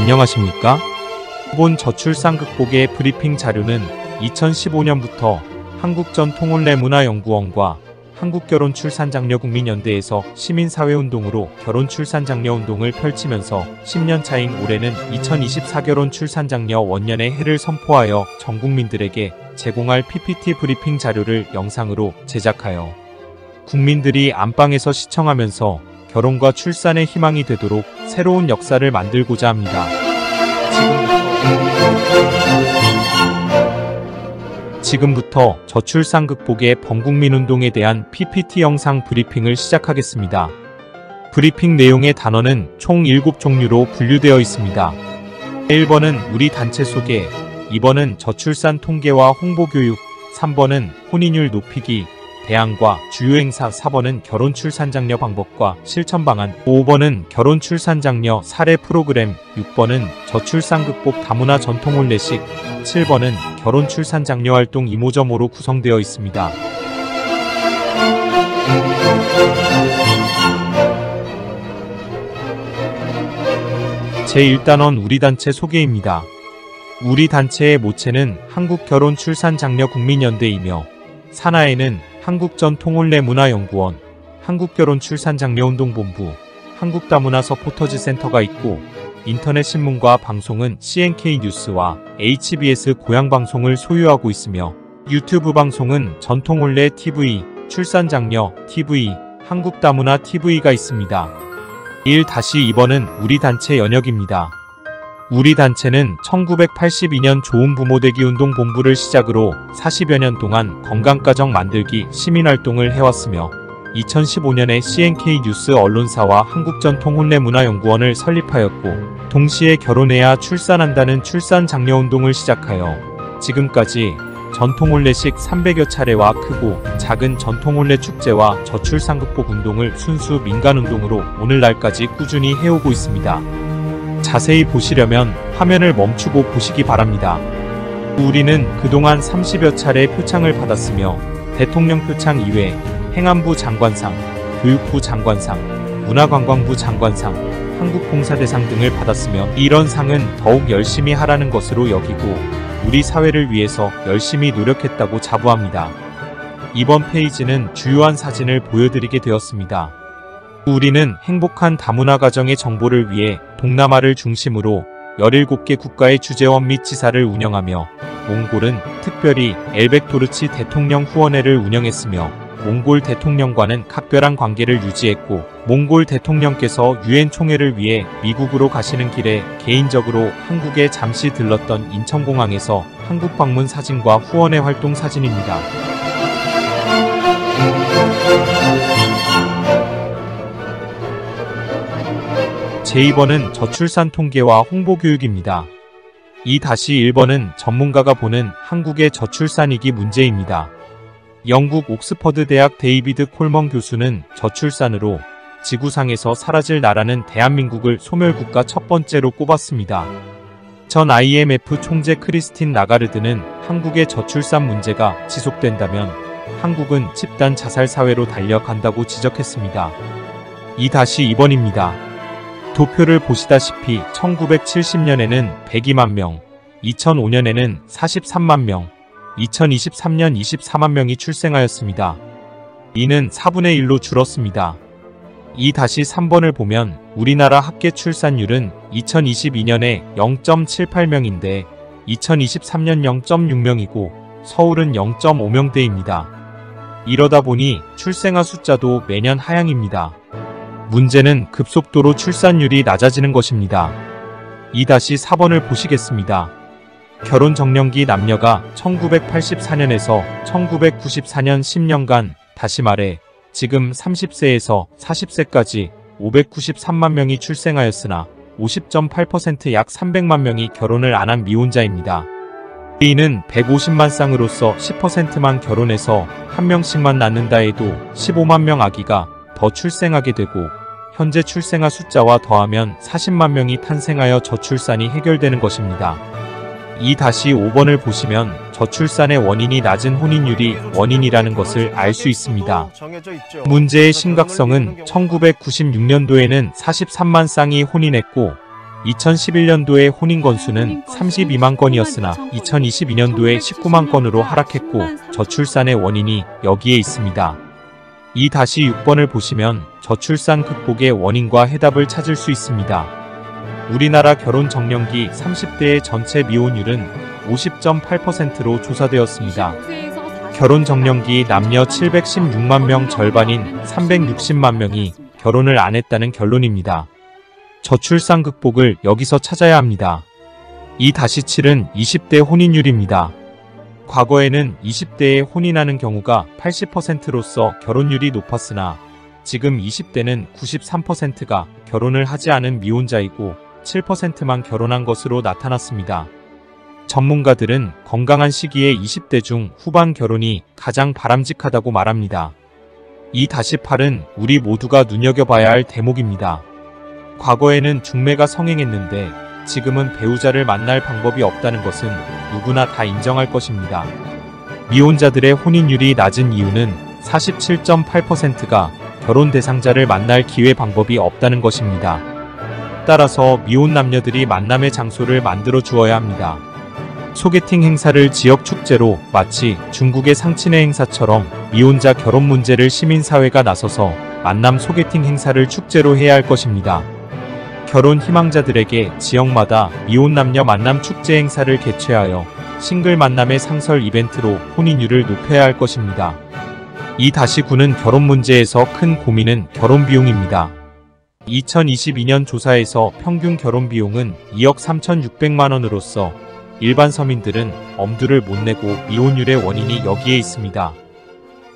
안녕하십니까? 본 저출산 극복의 브리핑 자료는 2015년부터 한국전통혼례문화연구원과 한국결혼출산장려국민연대에서 시민사회운동으로 결혼출산장려운동을 펼치면서 10년 차인 올해는 2024 결혼출산장려 원년의 해를 선포하여 전국민들에게 제공할 PPT 브리핑 자료를 영상으로 제작하여 국민들이 안방에서 시청하면서 결혼과 출산의 희망이 되도록 새로운 역사를 만들고자 합니다. 지금부터 저출산 극복의 범국민운동에 대한 PPT 영상 브리핑을 시작하겠습니다. 브리핑 내용의 단어는 총 7종류로 분류되어 있습니다. 1번은 우리 단체 소개, 2번은 저출산 통계와 홍보교육, 3번은 혼인율 높이기, 대안과 주요 행사, 4번은 결혼출산장려 방법과 실천 방안, 5번은 결혼출산장려 사례 프로그램, 6번은 저출산 극복 다문화 전통혼례식, 7번은 결혼출산장려 활동 이모저모로 구성되어 있습니다. 제1단원 우리 단체 소개입니다. 우리 단체의 모체는 한국결혼출산장려국민연대이며 산하에는 한국전통혼례문화연구원, 한국결혼출산장려운동본부, 한국다문화 서포터즈 센터가 있고 인터넷 신문과 방송은 CNK 뉴스와 HBS 고향방송을 소유하고 있으며 유튜브 방송은 전통혼례 TV, 출산장려 TV, 한국다문화 TV가 있습니다. 1-2번은 우리 단체 연역입니다. 우리 단체는 1982년 좋은 부모되기 운동 본부를 시작으로 40여 년 동안 건강가정 만들기 시민활동을 해왔으며 2015년에 CNK 뉴스 언론사와 한국전통혼례문화연구원을 설립하였고 동시에 결혼해야 출산한다는 출산장려운동을 시작하여 지금까지 전통혼례식 300여 차례와 크고 작은 전통혼례 축제와 저출산 극복 운동을 순수 민간운동으로 오늘날까지 꾸준히 해오고 있습니다. 자세히 보시려면 화면을 멈추고 보시기 바랍니다. 우리는 그동안 30여 차례 표창을 받았으며 대통령 표창 이외 행안부 장관상, 교육부 장관상, 문화관광부 장관상, 한국봉사대상 등을 받았으며 이런 상은 더욱 열심히 하라는 것으로 여기고 우리 사회를 위해서 열심히 노력했다고 자부합니다. 이번 페이지는 주요한 사진을 보여드리게 되었습니다. 우리는 행복한 다문화 가정의 정보를 위해 동남아를 중심으로 17개 국가의 주재원 및 지사를 운영하며 몽골은 특별히 엘벡토르치 대통령 후원회를 운영했으며 몽골 대통령과는 각별한 관계를 유지했고 몽골 대통령께서 유엔 총회를 위해 미국으로 가시는 길에 개인적으로 한국에 잠시 들렀던 인천공항에서 한국 방문 사진과 후원회 활동 사진입니다. 제2번은 저출산 통계와 홍보교육입니다. 2-1번은 전문가가 보는 한국의 저출산위기 문제입니다. 영국 옥스퍼드 대학 데이비드 콜먼 교수는 저출산으로 지구상에서 사라질 나라는 대한민국을 소멸국가 첫 번째로 꼽았습니다. 전 IMF 총재 크리스틴 라가르드는 한국의 저출산 문제가 지속된다면 한국은 집단 자살 사회로 달려간다고 지적했습니다. 2-2번입니다. 도표를 보시다시피 1970년에는 102만 명, 2005년에는 43만 명, 2023년 24만 명이 출생하였습니다. 이는 4분의 1로 줄었습니다. 2-3번을 보면 우리나라 합계 출산율은 2022년에 0.78명인데 2023년 0.6명이고 서울은 0.5명대입니다. 이러다 보니 출생아 숫자도 매년 하향입니다. 문제는 급속도로 출산율이 낮아지는 것입니다. 2-4번을 보시겠습니다. 결혼 정년기 남녀가 1984년에서 1994년 10년간, 다시 말해 지금 30세에서 40세까지 593만 명이 출생하였으나 50.8% 약 300만 명이 결혼을 안 한 미혼자입니다. 이는 150만 쌍으로서 10%만 결혼해서 한 명씩만 낳는다 해도 15만 명 아기가 더 출생하게 되고 현재 출생아 숫자와 더하면 40만 명이 탄생하여 저출산이 해결되는 것입니다. 2-5번을 보시면 저출산의 원인이 낮은 혼인율이 원인이라는 것을 알 수 있습니다. 문제의 심각성은 1996년도에는 43만 쌍이 혼인했고 2011년도의 혼인 건수는 32만 건이었으나 2022년도에 19만 건으로 하락했고 저출산의 원인이 여기에 있습니다. 2-6번을 보시면 저출산 극복의 원인과 해답을 찾을 수 있습니다. 우리나라 결혼 정년기 30대의 전체 미혼율은 50.8%로 조사되었습니다. 결혼 정년기 남녀 716만 명 절반인 360만 명이 결혼을 안 했다는 결론입니다. 저출산 극복을 여기서 찾아야 합니다. 2-7은 20대 혼인율입니다. 과거에는 20대에 혼인하는 경우가 80%로서 결혼율이 높았으나 지금 20대는 93%가 결혼을 하지 않은 미혼자이고 7%만 결혼한 것으로 나타났습니다. 전문가들은 건강한 시기에 20대 중 후반 결혼이 가장 바람직하다고 말합니다. 2-8은 우리 모두가 눈여겨봐야 할 대목입니다. 과거에는 중매가 성행했는데 지금은 배우자를 만날 방법이 없다는 것은 누구나 다 인정할 것입니다. 미혼자들의 혼인율이 낮은 이유는 47.8%가 결혼 대상자를 만날 기회 방법이 없다는 것입니다. 따라서 미혼 남녀들이 만남의 장소를 만들어 주어야 합니다. 소개팅 행사를 지역 축제로 마치 중국의 상친회 행사처럼 미혼자 결혼 문제를 시민사회가 나서서 만남 소개팅 행사를 축제로 해야 할 것입니다. 결혼 희망자들에게 지역마다 미혼 남녀 만남 축제 행사를 개최하여 싱글 만남의 상설 이벤트로 혼인율을 높여야 할 것입니다. 2-9는 결혼 문제에서 큰 고민은 결혼 비용입니다. 2022년 조사에서 평균 결혼 비용은 2억 3,600만 원으로서 일반 서민들은 엄두를 못 내고 미혼율의 원인이 여기에 있습니다.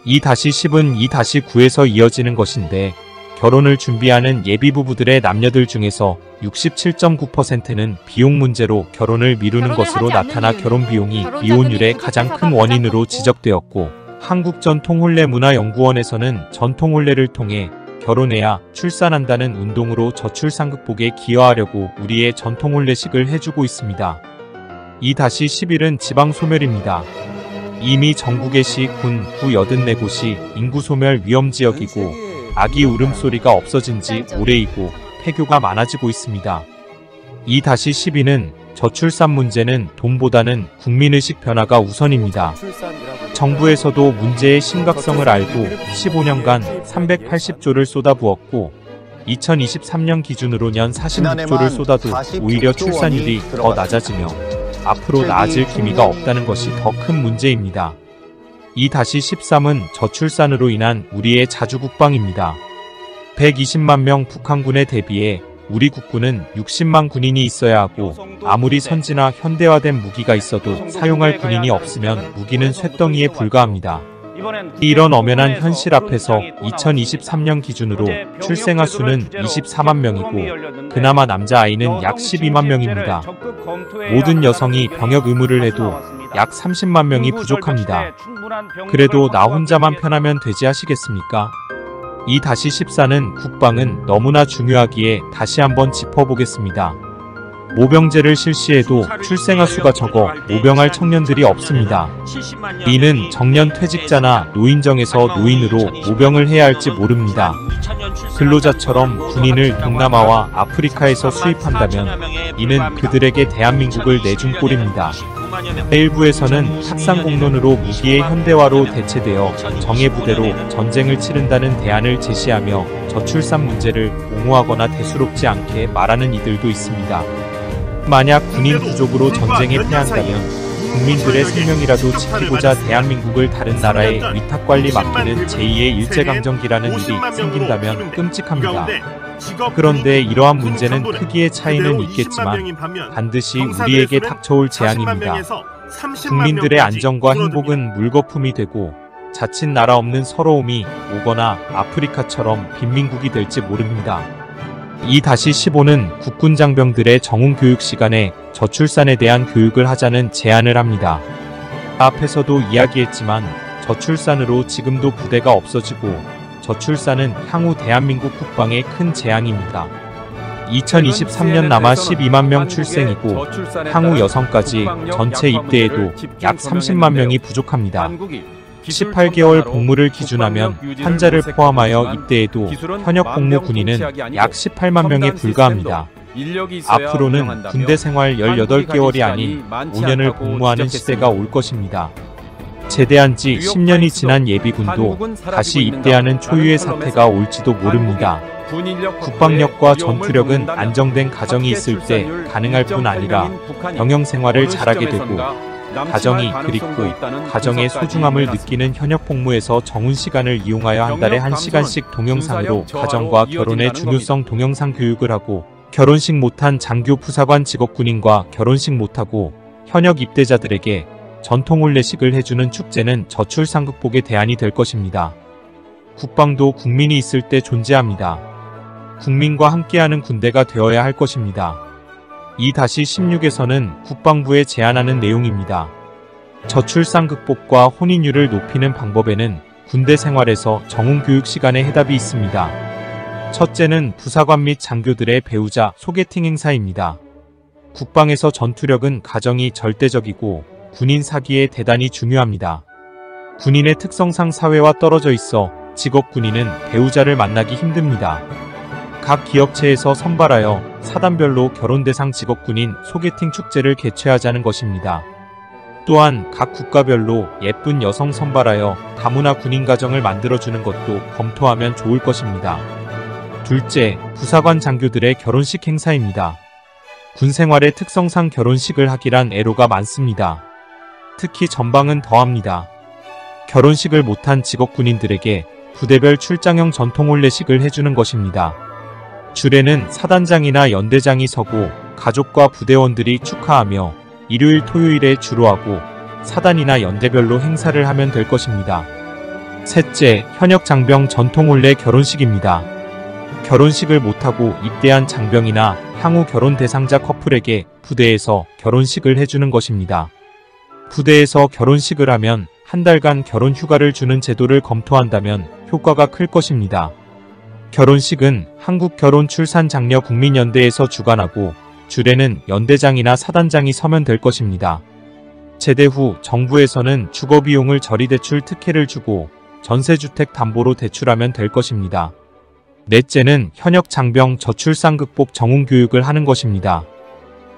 2-10은 2-9에서 이어지는 것인데 결혼을 준비하는 예비부부들의 남녀들 중에서 67.9%는 비용 문제로 결혼을 미루는 것으로 나타나 결혼 비용이 미혼율의 가장 큰 원인으로 지적되었고 한국전통혼례문화연구원에서는 전통혼례를 통해 결혼해야 출산한다는 운동으로 저출산 극복에 기여하려고 우리의 전통혼례식을 해주고 있습니다. 2-11은 지방소멸입니다. 이미 전국의 시, 군, 구 84곳이 인구소멸 위험지역이고 아기 울음소리가 없어진 지 오래이고 폐교가 많아지고 있습니다. 2-12는 저출산 문제는 돈보다는 국민의식 변화가 우선입니다. 정부에서도 문제의 심각성을 알고 15년간 380조를 쏟아부었고 2023년 기준으로 년 46조를 쏟아도 오히려 출산율이 더 낮아지며 앞으로 나아질 기미가 없다는 것이 더 큰 문제입니다. 2-13은 저출산으로 인한 우리의 자주국방입니다. 120만 명 북한군에 대비해 우리 국군은 60만 군인이 있어야 하고 아무리 선진화 현대화된 무기가 있어도 사용할 군인이 없으면 무기는 쇳덩이에 불과합니다. 이런 엄연한 현실 앞에서 2023년 기준으로 출생아 수는 24만 명이고 그나마 남자아이는 약 12만 명입니다. 모든 여성이 병역 의무를 해도 약 30만 명이 부족합니다. 그래도 나 혼자만 편하면 되지 하시겠습니까? 2-14는 국방은 너무나 중요하기에 다시 한번 짚어보겠습니다. 모병제를 실시해도 출생아 수가 적어 모병할 청년들이 없습니다. 이는 정년 퇴직자나 노인정에서 노인으로 모병을 해야 할지 모릅니다. 근로자처럼 군인을 동남아와 아프리카에서 수입한다면 이는 그들에게 대한민국을 내준 꼴입니다. 일부에서는 탁상 공론으로 무기의 현대화로 대체되어 정예부대로 전쟁을 치른다는 대안을 제시하며 저출산 문제를 옹호하거나 대수롭지 않게 말하는 이들도 있습니다. 만약 군인 부족으로 전쟁에 패한다면 국민들의 생명이라도 지키고자 대한민국을 다른 나라에 위탁관리 맡기는 제2의 일제강점기라는 일이 생긴다면 끔찍합니다. 그런데 이러한 문제는 크기의 차이는 있겠지만 반드시 우리에게 닥쳐올 재앙입니다. 국민들의 안정과 행복은 물거품이 되고 자칫 나라 없는 서러움이 오거나 아프리카처럼 빈민국이 될지 모릅니다. 2-15는 국군 장병들의 정훈 교육 시간에 저출산에 대한 교육을 하자는 제안을 합니다. 앞에서도 이야기했지만 저출산으로 지금도 부대가 없어지고 저출산은 향후 대한민국 국방에 큰 재앙입니다. 2023년 남아 12만 명 출생이고 향후 여성까지 전체 입대에도 약 30만 명이 부족합니다. 18개월 복무를 기준하면 환자를 포함하여 입대해도 현역 복무 군인은 약 18만 명에 불과합니다. 인력이 있어야 앞으로는 운영한다며 군대 생활 18개월이 아닌 많지 5년을 않다고 복무하는 지적했습니다. 시대가 올 것입니다. 제대한 지 10년이 지난 예비군도 다시 입대하는 초유의 사태가 올지도 모릅니다. 국방력과 전투력은 안정된 가정이 있을 때 가능할 뿐 아니라 병영 생활을 잘하게 되고 가정이 그립고 가정의 소중함을 느끼는 현역 복무에서 정훈 시간을 이용하여 한 달에 1시간씩 동영상으로 가정과 결혼의 중요성 동영상 교육을 하고 결혼식 못한 장교 부사관 직업군인과 결혼식 못하고 현역 입대자들에게 전통 혼례식을 해주는 축제는 저출산 극복의 대안이 될 것입니다. 국방도 국민이 있을 때 존재합니다. 국민과 함께하는 군대가 되어야 할 것입니다. 2-16에서는 국방부에 제안하는 내용입니다. 저출산 극복과 혼인율을 높이는 방법에는 군대 생활에서 정훈 교육 시간에 해답이 있습니다. 첫째는 부사관 및 장교들의 배우자 소개팅 행사입니다. 국방에서 전투력은 가정이 절대적이고 군인 사기에 대단히 중요합니다. 군인의 특성상 사회와 떨어져 있어 직업 군인은 배우자를 만나기 힘듭니다. 각 기업체에서 선발하여 사단별로 결혼 대상 직업 군인 소개팅 축제를 개최하자는 것입니다. 또한 각 국가별로 예쁜 여성 선발하여 다문화 군인 가정을 만들어주는 것도 검토하면 좋을 것입니다. 둘째, 부사관 장교들의 결혼식 행사입니다. 군 생활의 특성상 결혼식을 하기란 애로가 많습니다. 특히 전방은 더합니다. 결혼식을 못한 직업군인들에게 부대별 출장형 전통 혼례식을 해주는 것입니다. 줄에는 사단장이나 연대장이 서고 가족과 부대원들이 축하하며 일요일 토요일에 주로 하고 사단이나 연대별로 행사를 하면 될 것입니다. 셋째, 현역 장병 전통 혼례 결혼식입니다. 결혼식을 못하고 입대한 장병이나 향후 결혼 대상자 커플에게 부대에서 결혼식을 해주는 것입니다. 부대에서 결혼식을 하면 한 달간 결혼 휴가를 주는 제도를 검토한다면 효과가 클 것입니다. 결혼식은 한국결혼출산장려 국민연대에서 주관하고 줄에는 연대장이나 사단장이 서면 될 것입니다. 제대 후 정부에서는 주거비용을 저리대출 특혜를 주고 전세주택 담보로 대출하면 될 것입니다. 넷째는 현역 장병 저출산 극복 정훈 교육을 하는 것입니다.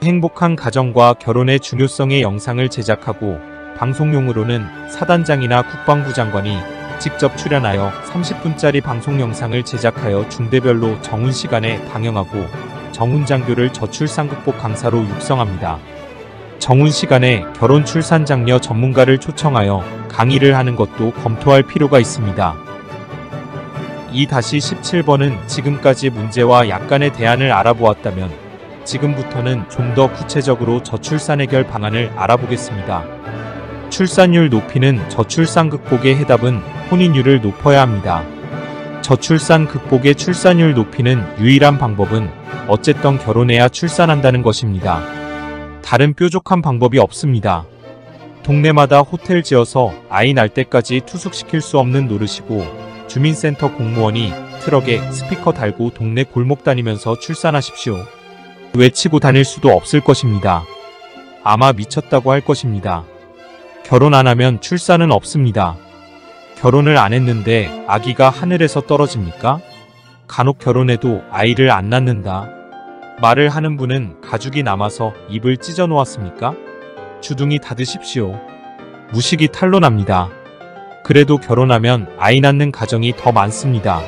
행복한 가정과 결혼의 중요성의 영상을 제작하고 방송용으로는 사단장이나 국방부 장관이 직접 출연하여 30분짜리 방송 영상을 제작하여 중대별로 정훈 시간에 방영하고 정훈 장교를 저출산 극복 강사로 육성합니다. 정훈 시간에 결혼 출산 장려 전문가를 초청하여 강의를 하는 것도 검토할 필요가 있습니다. 2-17번은 지금까지 문제와 약간의 대안을 알아보았다면 지금부터는 좀 더 구체적으로 저출산 해결 방안을 알아보겠습니다. 출산율 높이는 저출산 극복의 해답은 혼인율을 높여야 합니다. 저출산 극복의 출산율 높이는 유일한 방법은 어쨌든 결혼해야 출산한다는 것입니다. 다른 뾰족한 방법이 없습니다. 동네마다 호텔 지어서 아이 날 때까지 투숙시킬 수 없는 노릇이고 주민센터 공무원이 트럭에 스피커 달고 동네 골목 다니면서 출산하십시오. 외치고 다닐 수도 없을 것입니다. 아마 미쳤다고 할 것입니다. 결혼 안 하면 출산은 없습니다. 결혼을 안 했는데 아기가 하늘에서 떨어집니까? 간혹 결혼해도 아이를 안 낳는다. 말을 하는 분은 가죽이 남아서 입을 찢어 놓았습니까? 주둥이 닫으십시오. 무식이 탄로납니다. 그래도 결혼하면 아이 낳는 가정이 더 많습니다.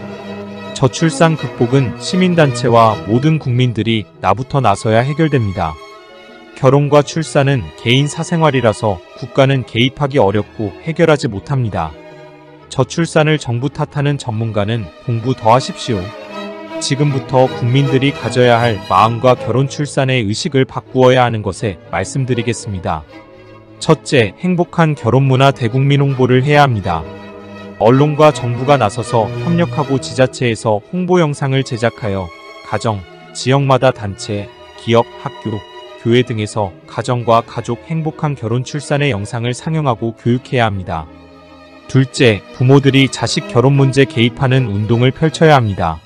저출산 극복은 시민단체와 모든 국민들이 나부터 나서야 해결됩니다. 결혼과 출산은 개인 사생활이라서 국가는 개입하기 어렵고 해결하지 못합니다. 저출산을 정부 탓하는 전문가는 공부 더 하십시오. 지금부터 국민들이 가져야 할 마음과 결혼 출산의 의식을 바꾸어야 하는 것에 말씀드리겠습니다. 첫째, 행복한 결혼 문화 대국민 홍보를 해야 합니다. 언론과 정부가 나서서 협력하고 지자체에서 홍보 영상을 제작하여 가정, 지역마다 단체, 기업, 학교, 교회 등에서 가정과 가족 행복한 결혼 출산의 영상을 상영하고 교육해야 합니다. 둘째, 부모들이 자식 결혼 문제 개입하는 운동을 펼쳐야 합니다.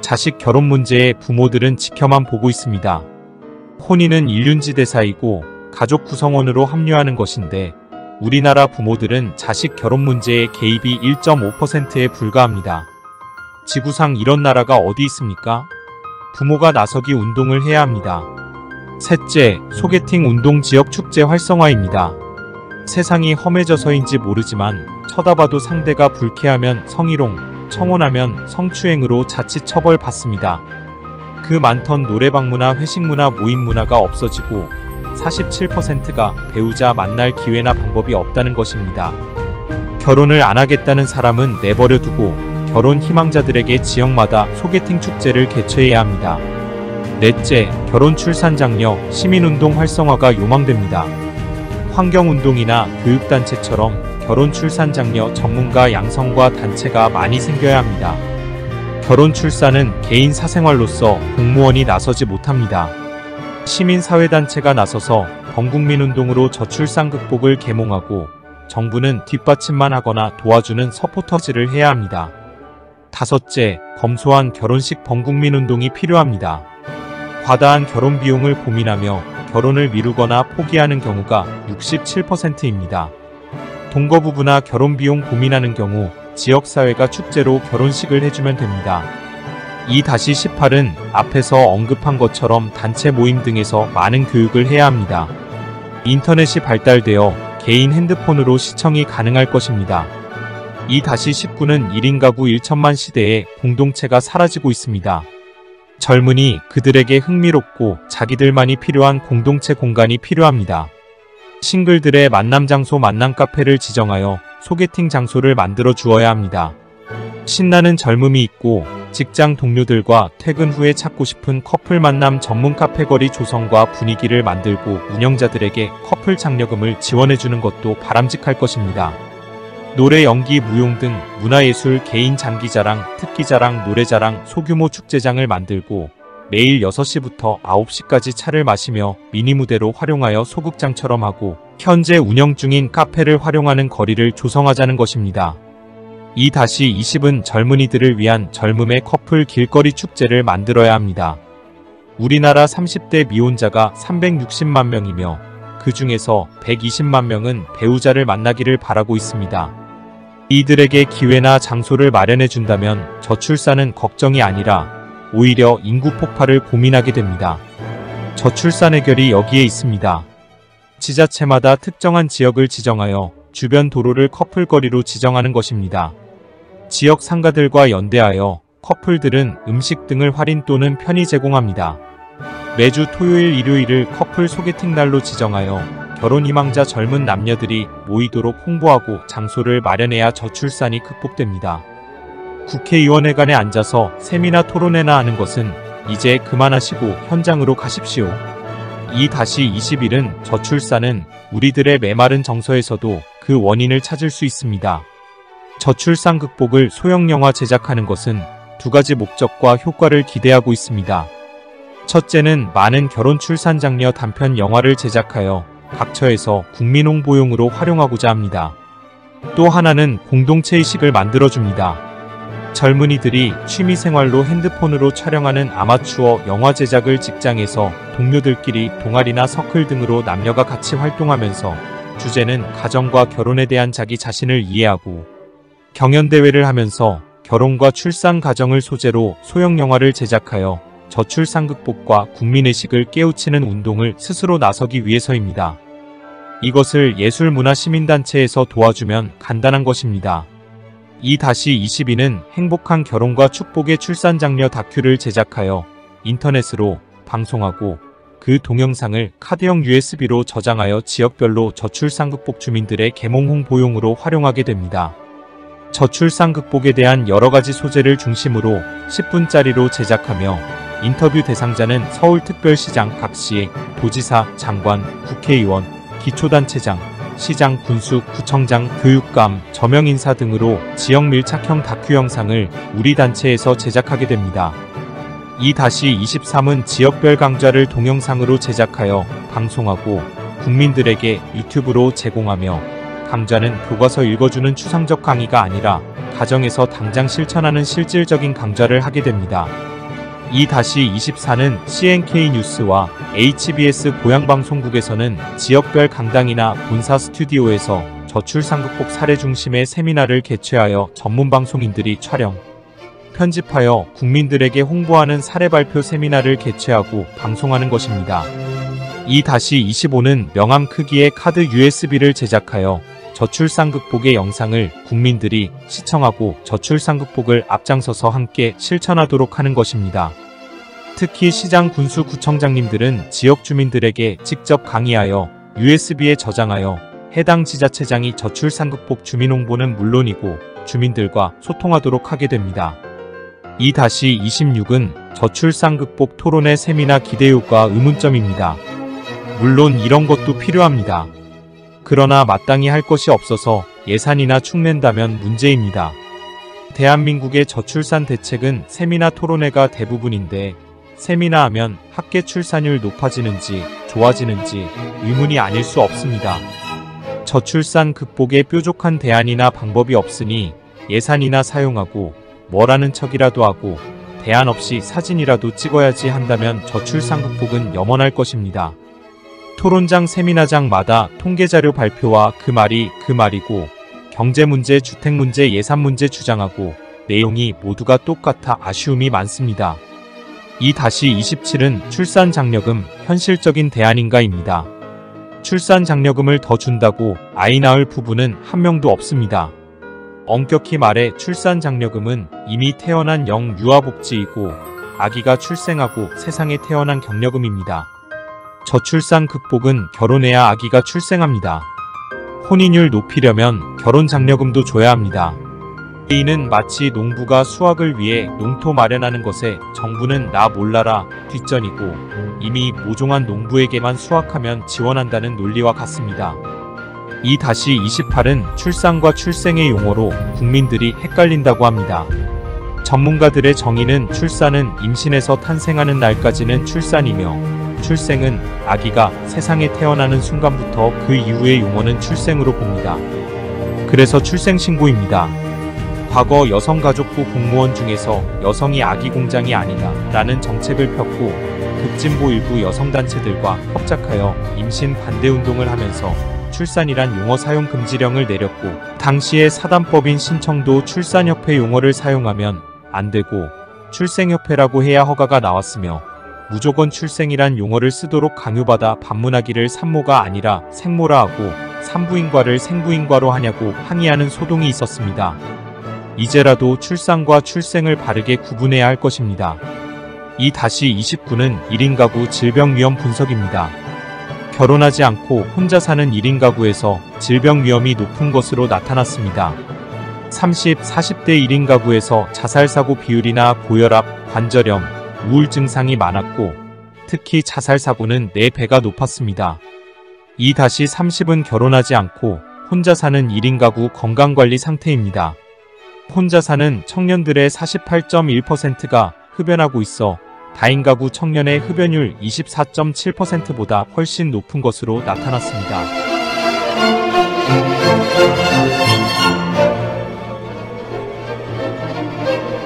자식 결혼 문제에 부모들은 지켜만 보고 있습니다. 혼인은 일륜지 대사이고 가족 구성원으로 합류하는 것인데 우리나라 부모들은 자식 결혼 문제의 개입이 1.5%에 불과합니다. 지구상 이런 나라가 어디 있습니까? 부모가 나서기 운동을 해야 합니다. 셋째, 소개팅 운동 지역 축제 활성화입니다. 세상이 험해져서인지 모르지만 쳐다봐도 상대가 불쾌하면 성희롱, 청혼하면 성추행으로 자칫 처벌받습니다. 그 많던 노래방 문화, 회식 문화, 모임 문화가 없어지고 47%가 배우자 만날 기회나 방법이 없다는 것입니다. 결혼을 안 하겠다는 사람은 내버려 두고 결혼 희망자들에게 지역마다 소개팅 축제를 개최해야 합니다. 넷째, 결혼 출산 장려 시민운동 활성화가 요망됩니다. 환경운동이나 교육단체처럼 결혼 출산 장려 전문가 양성과 단체가 많이 생겨야 합니다. 결혼 출산은 개인 사생활로서 공무원이 나서지 못합니다. 시민사회단체가 나서서 범국민운동으로 저출산 극복을 계몽하고 정부는 뒷받침만 하거나 도와주는 서포터즈를 해야 합니다. 다섯째, 검소한 결혼식 범국민운동이 필요합니다. 과다한 결혼 비용을 고민하며 결혼을 미루거나 포기하는 경우가 67%입니다. 동거부부나 결혼 비용 고민하는 경우 지역사회가 축제로 결혼식을 해주면 됩니다. 2-18은 앞에서 언급한 것처럼 단체 모임 등에서 많은 교육을 해야 합니다. 인터넷이 발달되어 개인 핸드폰으로 시청이 가능할 것입니다. 2-19는 1인 가구 1천만 시대에 공동체가 사라지고 있습니다. 젊은이 그들에게 흥미롭고 자기들만이 필요한 공동체 공간이 필요합니다. 싱글들의 만남 장소 만남 카페를 지정하여 소개팅 장소를 만들어 주어야 합니다. 신나는 젊음이 있고 직장 동료들과 퇴근 후에 찾고 싶은 커플 만남 전문 카페 거리 조성과 분위기를 만들고 운영자들에게 커플 장려금을 지원해주는 것도 바람직할 것입니다. 노래, 연기, 무용 등 문화예술, 개인 장기자랑, 특기자랑, 노래자랑, 소규모 축제장을 만들고 매일 6시부터 9시까지 차를 마시며 미니무대로 활용하여 소극장처럼 하고 현재 운영 중인 카페를 활용하는 거리를 조성하자는 것입니다. 2-20은 젊은이들을 위한 젊음의 커플 길거리 축제를 만들어야 합니다. 우리나라 30대 미혼자가 360만 명이며 그 중에서 120만 명은 배우자를 만나기를 바라고 있습니다. 이들에게 기회나 장소를 마련해 준다면 저출산은 걱정이 아니라 오히려 인구 폭발을 고민하게 됩니다. 저출산 해결이 여기에 있습니다. 지자체마다 특정한 지역을 지정하여 주변 도로를 커플거리로 지정하는 것입니다. 지역 상가들과 연대하여 커플들은 음식 등을 할인 또는 편의 제공합니다. 매주 토요일, 일요일을 커플 소개팅 날로 지정하여 결혼 희망자 젊은 남녀들이 모이도록 홍보하고 장소를 마련해야 저출산이 극복됩니다. 국회의원회관에 앉아서 세미나 토론회나 하는 것은 이제 그만하시고 현장으로 가십시오. 2-21은 저출산은 우리들의 메마른 정서에서도 그 원인을 찾을 수 있습니다. 저출산 극복을 소형영화 제작하는 것은 두 가지 목적과 효과를 기대하고 있습니다. 첫째는 많은 결혼 출산 장려 단편 영화를 제작하여 각처에서 국민 홍보용으로 활용하고자 합니다. 또 하나는 공동체의식을 만들어줍니다. 젊은이들이 취미생활로 핸드폰으로 촬영하는 아마추어 영화 제작을 직장에서 동료들끼리 동아리나 서클 등으로 남녀가 같이 활동하면서 주제는 가정과 결혼에 대한 자기 자신을 이해하고 경연대회를 하면서 결혼과 출산 가정을 소재로 소형영화를 제작하여 저출산 극복과 국민의식을 깨우치는 운동을 스스로 나서기 위해서입니다. 이것을 예술문화시민단체에서 도와주면 간단한 것입니다. 2-22는 행복한 결혼과 축복의 출산 장려 다큐를 제작하여 인터넷으로 방송하고 그 동영상을 카드형 USB로 저장하여 지역별로 저출산 극복 주민들의 계몽 홍보용으로 활용하게 됩니다. 저출산 극복에 대한 여러가지 소재를 중심으로 10분짜리로 제작하며 인터뷰 대상자는 서울특별시장, 각시의 도지사, 장관, 국회의원, 기초단체장, 시장, 군수, 구청장, 교육감, 저명인사 등으로 지역 밀착형 다큐 영상을 우리 단체에서 제작하게 됩니다. 2-23은 지역별 강좌를 동영상으로 제작하여 방송하고 국민들에게 유튜브로 제공하며 강좌는 교과서 읽어주는 추상적 강의가 아니라 가정에서 당장 실천하는 실질적인 강좌를 하게 됩니다. 2-24는 CNK 뉴스와 HBS 고향방송국에서는 지역별 강당이나 본사 스튜디오에서 저출산 극복 사례 중심의 세미나를 개최하여 전문 방송인들이 촬영, 편집하여 국민들에게 홍보하는 사례 발표 세미나를 개최하고 방송하는 것입니다. 2-25는 명함 크기의 카드 USB를 제작하여 저출산 극복의 영상을 국민들이 시청하고 저출산 극복을 앞장서서 함께 실천하도록 하는 것입니다. 특히 시장 군수 구청장님들은 지역 주민들에게 직접 강의하여 USB에 저장하여 해당 지자체장이 저출산 극복 주민 홍보는 물론이고 주민들과 소통하도록 하게 됩니다. 2-26은 저출산 극복 토론회 세미나 기대효과 의문점입니다. 물론 이런 것도 필요합니다. 그러나 마땅히 할 것이 없어서 예산이나 축낸다면 문제입니다. 대한민국의 저출산 대책은 세미나 토론회가 대부분인데 세미나 하면 학계 출산율 높아지는지 좋아지는지 의문이 아닐 수 없습니다. 저출산 극복에 뾰족한 대안이나 방법이 없으니 예산이나 사용하고 뭐라는 척이라도 하고 대안 없이 사진이라도 찍어야지 한다면 저출산 극복은 염원할 것입니다. 토론장 세미나장마다 통계자료 발표와 그 말이 그 말이고 경제문제, 주택문제, 예산문제 주장하고 내용이 모두가 똑같아 아쉬움이 많습니다. 2-27은 출산장려금 현실적인 대안인가입니다. 출산장려금을 더 준다고 아이 낳을 부부는 한 명도 없습니다. 엄격히 말해 출산장려금은 이미 태어난 영유아복지이고 아기가 출생하고 세상에 태어난 격려금입니다. 저출산 극복은 결혼해야 아기가 출생합니다. 혼인율 높이려면 결혼장려금도 줘야 합니다. 이는 마치 농부가 수확을 위해 농토 마련하는 것에 정부는 나 몰라라 뒷전이고 이미 모종한 농부에게만 수확하면 지원한다는 논리와 같습니다. 2-28은 출산과 출생의 용어로 국민들이 헷갈린다고 합니다. 전문가들의 정의는 출산은 임신에서 탄생하는 날까지는 출산이며 출생은 아기가 세상에 태어나는 순간부터 그 이후의 용어는 출생으로 봅니다. 그래서 출생신고입니다. 과거 여성가족부 공무원 중에서 여성이 아기 공장이 아니다 라는 정책을 폈고 극진보 일부 여성단체들과 협작하여 임신 반대운동을 하면서 출산이란 용어 사용 금지령을 내렸고 당시의 사단법인 신청도 출산협회 용어를 사용하면 안 되고 출생협회라고 해야 허가가 나왔으며 무조건 출생이란 용어를 쓰도록 강요받아 반문하기를 산모가 아니라 생모라 하고 산부인과를 생부인과로 하냐고 항의하는 소동이 있었습니다. 이제라도 출산과 출생을 바르게 구분해야 할 것입니다. 2-29는 1인 가구 질병 위험 분석입니다. 결혼하지 않고 혼자 사는 1인 가구에서 질병 위험이 높은 것으로 나타났습니다. 30, 40대 1인 가구에서 자살사고 비율이나 고혈압, 관절염, 우울 증상이 많았고 특히 자살사고는 4배가 높았습니다. 2-30은 결혼하지 않고 혼자 사는 1인 가구 건강관리 상태입니다. 혼자 사는 청년들의 48.1%가 흡연하고 있어 다인 가구 청년의 흡연율 24.7%보다 훨씬 높은 것으로 나타났습니다.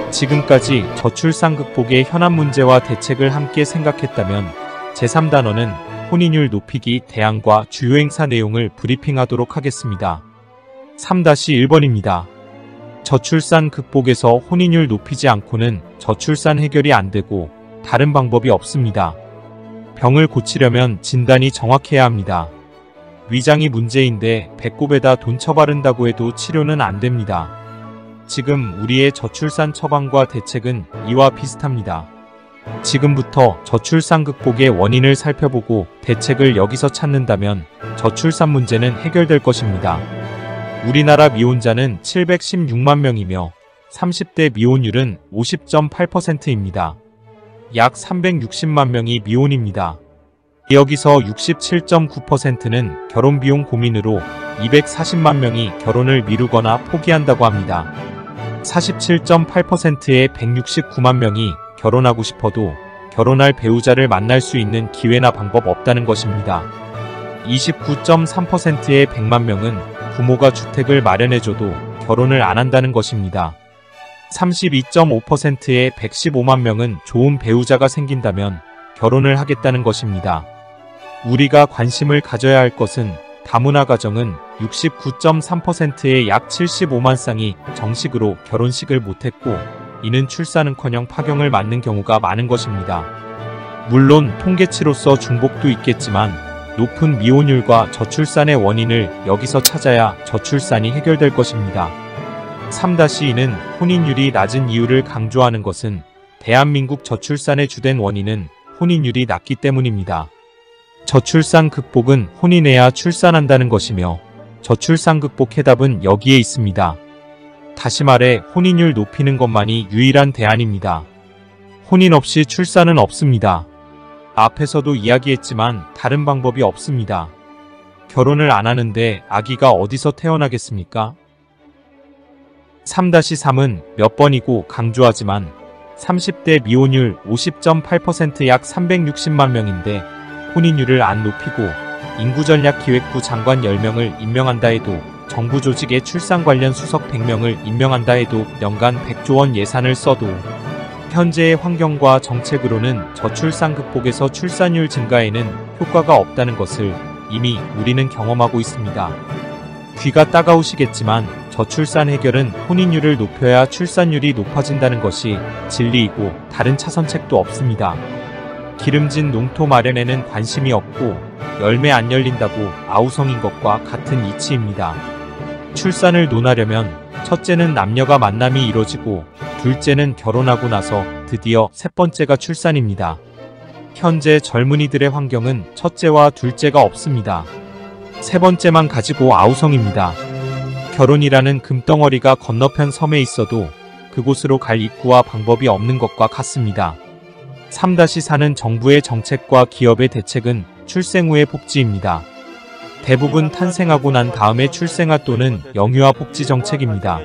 지금까지 저출산 극복의 현안 문제와 대책을 함께 생각했다면 제3단원은 혼인율 높이기 대안과 주요 행사 내용을 브리핑하도록 하겠습니다. 3-1번입니다. 저출산 극복에서 혼인율 높이지 않고는 저출산 해결이 안 되고 다른 방법이 없습니다. 병을 고치려면 진단이 정확해야 합니다. 위장이 문제인데 배꼽에다 돈 쳐바른다고 해도 치료는 안 됩니다. 지금 우리의 저출산 처방과 대책은 이와 비슷합니다. 지금부터 저출산 극복의 원인을 살펴보고 대책을 여기서 찾는다면 저출산 문제는 해결될 것입니다. 우리나라 미혼자는 716만 명이며 30대 미혼율은 50.8%입니다. 약 360만 명이 미혼입니다. 여기서 67.9%는 결혼비용 고민으로 240만 명이 결혼을 미루거나 포기한다고 합니다. 47.8%의 169만 명이 결혼하고 싶어도 결혼할 배우자를 만날 수 있는 기회나 방법 없다는 것입니다. 29.3%의 100만 명은 부모가 주택을 마련해줘도 결혼을 안 한다는 것입니다. 32.5%의 115만 명은 좋은 배우자가 생긴다면 결혼을 하겠다는 것입니다. 우리가 관심을 가져야 할 것은 다문화 가정은 69.3%의 약 75만 쌍이 정식으로 결혼식을 못했고 이는 출산은커녕 파경을 맞는 경우가 많은 것입니다. 물론 통계치로서 중복도 있겠지만 높은 미혼율과 저출산의 원인을 여기서 찾아야 저출산이 해결될 것입니다. 3-2는 혼인율이 낮은 이유를 강조하는 것은 대한민국 저출산의 주된 원인은 혼인율이 낮기 때문입니다. 저출산 극복은 혼인해야 출산한다는 것이며 저출산 극복 해답은 여기에 있습니다. 다시 말해 혼인율 높이는 것만이 유일한 대안입니다. 혼인 없이 출산은 없습니다. 앞에서도 이야기했지만 다른 방법이 없습니다. 결혼을 안 하는데 아기가 어디서 태어나겠습니까? 3-3은 몇 번이고 강조하지만 30대 미혼율 50.8% 약 360만 명인데 혼인율을 안 높이고 인구전략기획부 장관 10명을 임명한다 해도 정부 조직의 출산 관련 수석 100명을 임명한다 해도 연간 100조 원 예산을 써도 현재의 환경과 정책으로는 저출산 극복에서 출산율 증가에는 효과가 없다는 것을 이미 우리는 경험하고 있습니다. 귀가 따가우시겠지만 저출산 해결은 혼인율을 높여야 출산율이 높아진다는 것이 진리이고 다른 차선책도 없습니다. 기름진 농토 마련에는 관심이 없고 열매 안 열린다고 아우성인 것과 같은 이치입니다. 출산을 논하려면 첫째는 남녀가 만남이 이뤄지고 둘째는 결혼하고 나서 드디어 셋 번째가 출산입니다. 현재 젊은이들의 환경은 첫째와 둘째가 없습니다. 세 번째만 가지고 아우성입니다. 결혼이라는 금덩어리가 건너편 섬에 있어도 그곳으로 갈 입구와 방법이 없는 것과 같습니다. 3-4는 정부의 정책과 기업의 대책은 출생 후의 복지입니다. 대부분 탄생하고 난 다음에 출생아 또는 영유아 복지 정책입니다.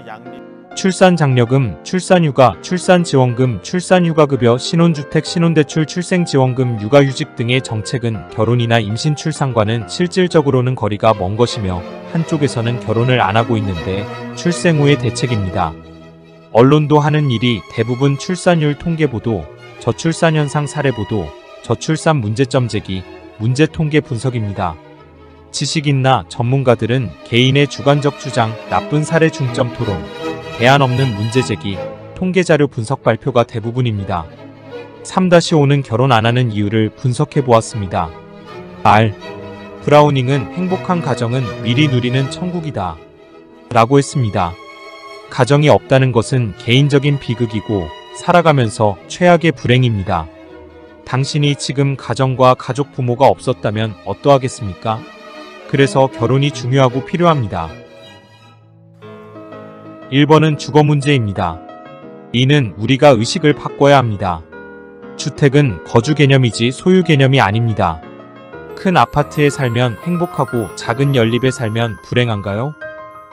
출산장려금, 출산휴가, 출산지원금, 출산휴가급여, 신혼주택, 신혼대출, 출생지원금, 육아휴직 등의 정책은 결혼이나 임신 출산과는 실질적으로는 거리가 먼 것이며 한쪽에서는 결혼을 안 하고 있는데 출생 후의 대책입니다. 언론도 하는 일이 대부분 출산율 통계보도, 저출산 현상 사례보도, 저출산 문제점 제기, 문제 통계 분석입니다. 지식인나 전문가들은 개인의 주관적 주장, 나쁜 사례 중점 토론, 대안 없는 문제 제기, 통계자료 분석 발표가 대부분입니다. 3-5는 결혼 안 하는 이유를 분석해 보았습니다. R. 브라우닝은 행복한 가정은 미리 누리는 천국이다 라고 했습니다. 가정이 없다는 것은 개인적인 비극이고 살아가면서 최악의 불행입니다. 당신이 지금 가정과 가족 부모가 없었다면 어떠하겠습니까? 그래서 결혼이 중요하고 필요합니다. 1번은 주거 문제입니다. 이는 우리가 의식을 바꿔야 합니다. 주택은 거주 개념이지 소유 개념이 아닙니다. 큰 아파트에 살면 행복하고 작은 연립에 살면 불행한가요?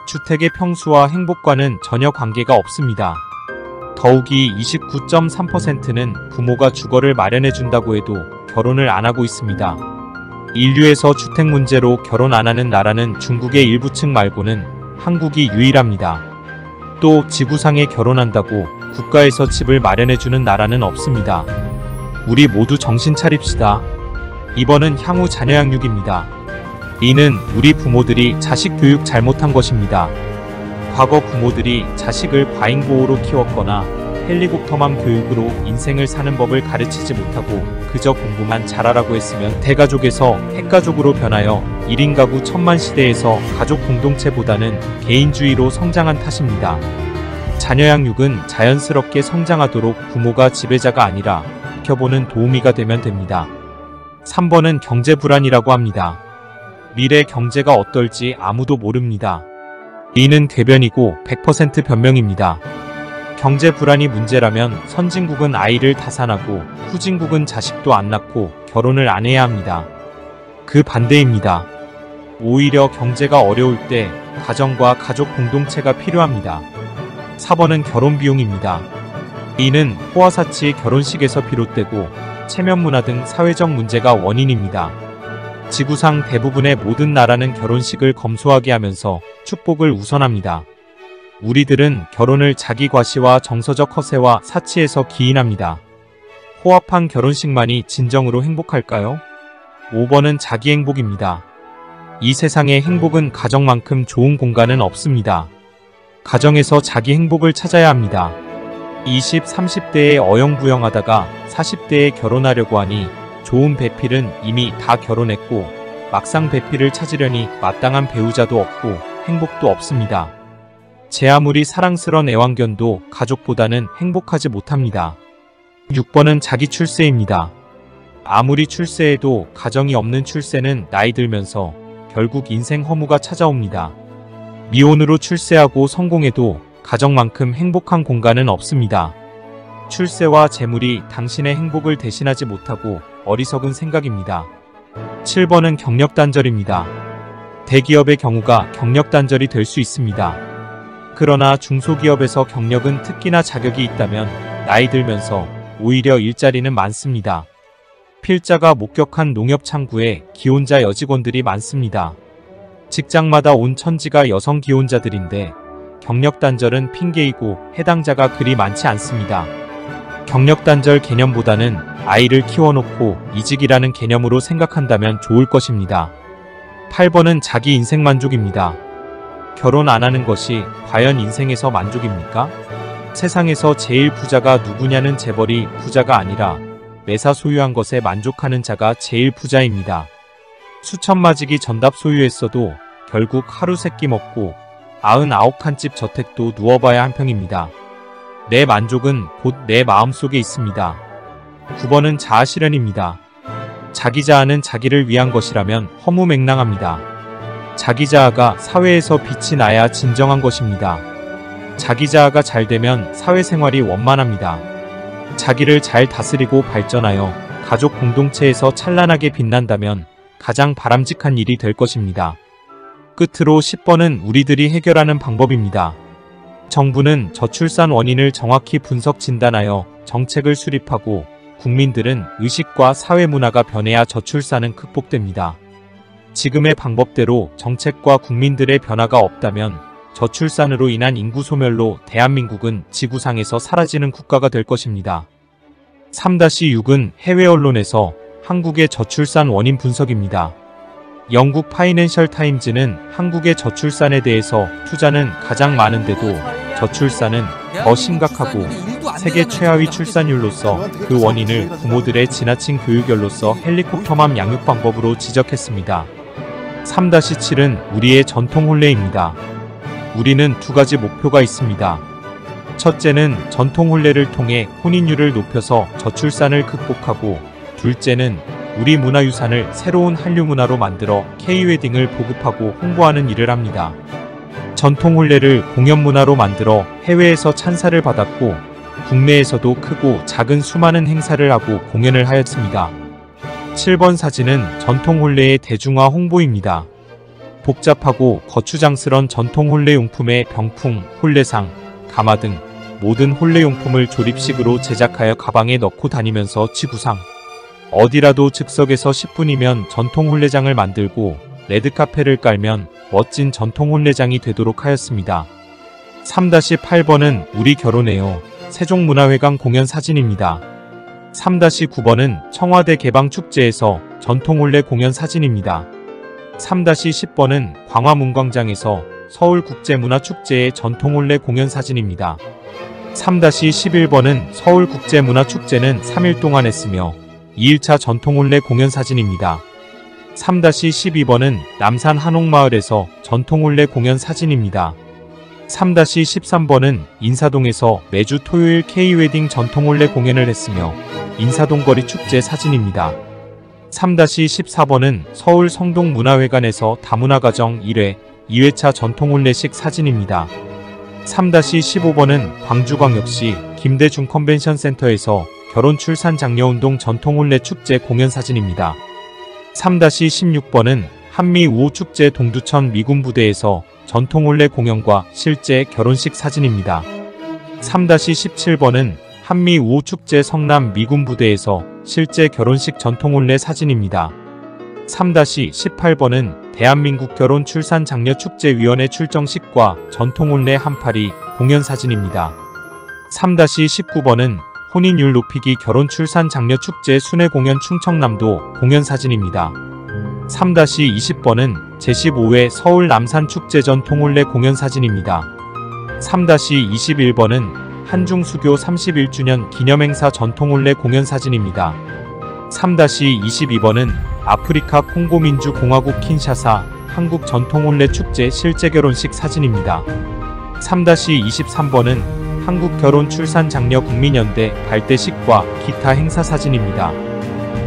주택의 평수와 행복과는 전혀 관계가 없습니다. 더욱이 29.3%는 부모가 주거를 마련해준다고 해도 결혼을 안 하고 있습니다. 인류에서 주택 문제로 결혼 안 하는 나라는 중국의 일부층 말고는 한국이 유일합니다. 또 지구상에 결혼한다고 국가에서 집을 마련해주는 나라는 없습니다. 우리 모두 정신 차립시다. 2번은 향후 자녀 양육입니다. 이는 우리 부모들이 자식 교육 잘못한 것입니다. 과거 부모들이 자식을 과잉보호로 키웠거나 헬리콥터맘 교육으로 인생을 사는 법을 가르치지 못하고 그저 공부만 잘하라고 했으면 대가족에서 핵가족으로 변하여 1인 가구 천만 시대에서 가족 공동체보다는 개인주의로 성장한 탓입니다. 자녀 양육은 자연스럽게 성장하도록 부모가 지배자가 아니라 지켜보는 도우미가 되면 됩니다. 3번은 경제 불안이라고 합니다. 미래 경제가 어떨지 아무도 모릅니다. 이는 궤변이고 100% 변명입니다. 경제 불안이 문제라면 선진국은 아이를 다산하고 후진국은 자식도 안 낳고 결혼을 안 해야 합니다. 그 반대입니다. 오히려 경제가 어려울 때 가정과 가족 공동체가 필요합니다. 4번은 결혼 비용입니다. 이는 호화사치 결혼식에서 비롯되고 체면 문화 등 사회적 문제가 원인입니다. 지구상 대부분의 모든 나라는 결혼식을 검소하게 하면서 축복을 우선합니다. 우리들은 결혼을 자기 과시와 정서적 허세와 사치에서 기인합니다. 호합한 결혼식만이 진정으로 행복할까요? 5번은 자기 행복입니다. 이 세상의 행복은 가정만큼 좋은 공간은 없습니다. 가정에서 자기 행복을 찾아야 합니다. 20, 30대에 어영부영하다가 40대에 결혼하려고 하니 좋은 배필은 이미 다 결혼했고 막상 배필을 찾으려니 마땅한 배우자도 없고 행복도 없습니다. 제 아무리 사랑스런 애완견도 가족보다는 행복하지 못합니다. 6번은 자기 출세입니다. 아무리 출세해도 가정이 없는 출세는 나이 들면서 결국 인생 허무가 찾아옵니다. 미혼으로 출세하고 성공해도 가정만큼 행복한 공간은 없습니다. 출세와 재물이 당신의 행복을 대신하지 못하고 어리석은 생각입니다. 7번은 경력단절입니다. 대기업의 경우가 경력단절이 될 수 있습니다. 그러나 중소기업에서 경력은 특기나 자격이 있다면 나이 들면서 오히려 일자리는 많습니다. 필자가 목격한 농협창구에 기혼자 여직원들이 많습니다. 직장마다 온 천지가 여성 기혼자들인데 경력단절은 핑계이고 해당자가 그리 많지 않습니다. 경력단절 개념보다는 아이를 키워놓고 이직이라는 개념으로 생각한다면 좋을 것입니다. 8번은 자기 인생 만족입니다. 결혼 안 하는 것이 과연 인생에서 만족입니까? 세상에서 제일 부자가 누구냐는 재벌이 부자가 아니라 매사 소유한 것에 만족하는 자가 제일 부자입니다. 수천마지기 전답 소유했어도 결국 하루 세끼 먹고 99칸집 저택도 누워봐야 한평입니다. 내 만족은 곧 내 마음속에 있습니다. 9번은 자아실현입니다. 자기 자아는 자기를 위한 것이라면 허무맹랑합니다. 자기 자아가 사회에서 빛이 나야 진정한 것입니다. 자기 자아가 잘 되면 사회생활이 원만합니다. 자기를 잘 다스리고 발전하여 가족 공동체에서 찬란하게 빛난다면 가장 바람직한 일이 될 것입니다. 끝으로 10번은 우리들이 해결하는 방법입니다. 정부는 저출산 원인을 정확히 분석 진단하여 정책을 수립하고 국민들은 의식과 사회 문화가 변해야 저출산은 극복됩니다. 지금의 방법대로 정책과 국민들의 변화가 없다면 저출산으로 인한 인구 소멸로 대한민국은 지구상에서 사라지는 국가가 될 것입니다. 3-6은 해외 언론에서 한국의 저출산 원인 분석입니다. 영국 파이낸셜 타임즈는 한국의 저출산에 대해서 투자는 가장 많은데도 저출산은 더 심각하고 세계 최하위 출산율로서 그 원인을 부모들의 지나친 교육열로서 헬리콥터맘 양육 방법으로 지적했습니다. 3-7은 우리의 전통 혼례입니다. 우리는 두 가지 목표가 있습니다. 첫째는 전통 혼례를 통해 혼인율을 높여서 저출산을 극복하고, 둘째는 우리 문화유산을 새로운 한류 문화로 만들어 K-웨딩을 보급하고 홍보하는 일을 합니다. 전통 혼례를 공연 문화로 만들어 해외에서 찬사를 받았고 국내에서도 크고 작은 수많은 행사를 하고 공연을 하였습니다. 7번 사진은 전통 혼례의 대중화 홍보입니다. 복잡하고 거추장스런 전통 혼례용품의 병풍, 혼례상, 가마 등 모든 혼례용품을 조립식으로 제작하여 가방에 넣고 다니면서 지구상 어디라도 즉석에서 10분이면 전통 혼례장을 만들고 레드카펫을 깔면 멋진 전통 혼례장이 되도록 하였습니다. 3-8번은 우리 결혼해요. 세종문화회관 공연 사진입니다. 3-9번은 청와대 개방축제에서 전통 혼례 공연 사진입니다. 3-10번은 광화문광장에서 서울국제문화축제의 전통 혼례 공연 사진입니다. 3-11번은 서울국제문화축제는 3일 동안 했으며 2일차 전통 혼례 공연 사진입니다. 3-12번은 남산 한옥마을에서 전통 혼례 공연 사진입니다. 3-13번은 인사동에서 매주 토요일 K-웨딩 전통 혼례 공연을 했으며 인사동 거리 축제 사진입니다. 3-14번은 서울 성동문화회관에서 다문화가정 1회, 2회차 전통 혼례식 사진입니다. 3-15번은 광주광역시 김대중 컨벤션센터에서 결혼 출산 장려운동 전통 혼례 축제 공연 사진입니다. 3-16번은 한미 5호 축제 동두천 미군부대에서 전통 혼례 공연과 실제 결혼식 사진입니다. 3-17번은 한미 5호 축제 성남 미군부대에서 실제 결혼식 전통 혼례 사진입니다. 3-18번은 대한민국 결혼 출산 장려 축제위원회 출정식과 전통 혼례 한파리 공연 사진입니다. 3-19번은 혼인율 높이기 결혼 출산 장려 축제 순회 공연 충청남도 공연 사진입니다. 3-20번은 제15회 서울 남산 축제 전통 혼례 공연 사진입니다. 3-21번은 한중수교 31주년 기념행사 전통혼례 공연 사진입니다. 3-22번은 아프리카 콩고민주공화국 킨샤사 한국 전통혼례 축제 실제 결혼식 사진입니다. 3-23번은 한국 결혼 출산 장려 국민연대 발대식과 기타 행사 사진입니다.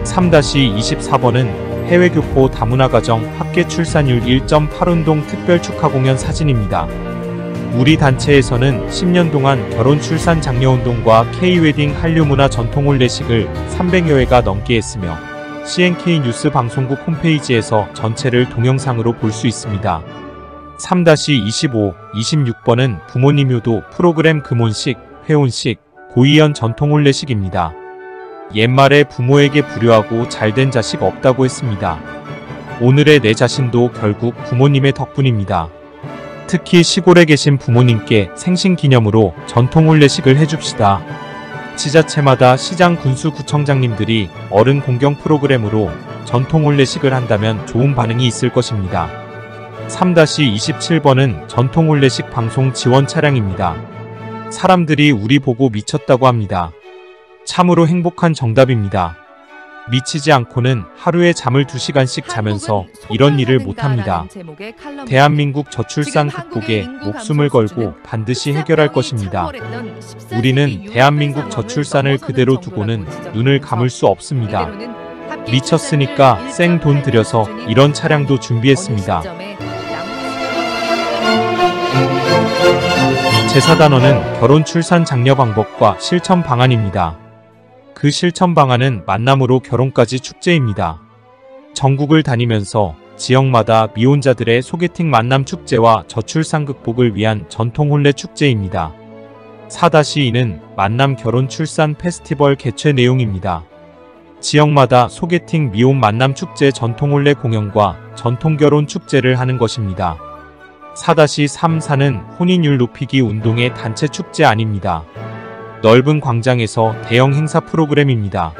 3-24번은 해외교포 다문화가정 합계 출산율 1.8운동 특별 축하 공연 사진입니다. 우리 단체에서는 10년 동안 결혼 출산 장려운동과 K-웨딩 한류문화 전통혼례식을 300여 회가 넘게 했으며 CNK 뉴스 방송국 홈페이지에서 전체를 동영상으로 볼 수 있습니다. 3-25, 26번은 부모님 효도 프로그램 금혼식, 회혼식, 고이연 전통혼례식입니다. 옛말에 부모에게 불효하고 잘된 자식 없다고 했습니다. 오늘의 내 자신도 결국 부모님의 덕분입니다. 특히 시골에 계신 부모님께 생신기념으로 전통혼례식을 해줍시다. 지자체마다 시장 군수구청장님들이 어른 공경 프로그램으로 전통혼례식을 한다면 좋은 반응이 있을 것입니다. 3-27번은 전통혼례식 방송 지원 차량입니다. 사람들이 우리 보고 미쳤다고 합니다. 참으로 행복한 정답입니다. 미치지 않고는 하루에 잠을 2시간씩 자면서 이런 일을 못합니다. 대한민국 저출산 극복에 목숨을 걸고 반드시 해결할 것입니다. 우리는 대한민국 저출산을 그대로 두고는 눈을 감을 수 없습니다. 미쳤으니까 생 돈 들여서 이런 차량도 준비했습니다. 제4단원은 결혼 출산 장려 방법과 실천 방안입니다. 그 실천 방안은 만남으로 결혼까지 축제입니다. 전국을 다니면서 지역마다 미혼자들의 소개팅 만남 축제와 저출산 극복을 위한 전통혼례 축제입니다. 4-2는 만남 결혼 출산 페스티벌 개최 내용입니다. 지역마다 소개팅 미혼 만남 축제 전통혼례 공연과 전통결혼 축제를 하는 것입니다. 4-3-4는 혼인율 높이기 운동의 단체 축제 아닙니다. 넓은 광장에서 대형 행사 프로그램입니다.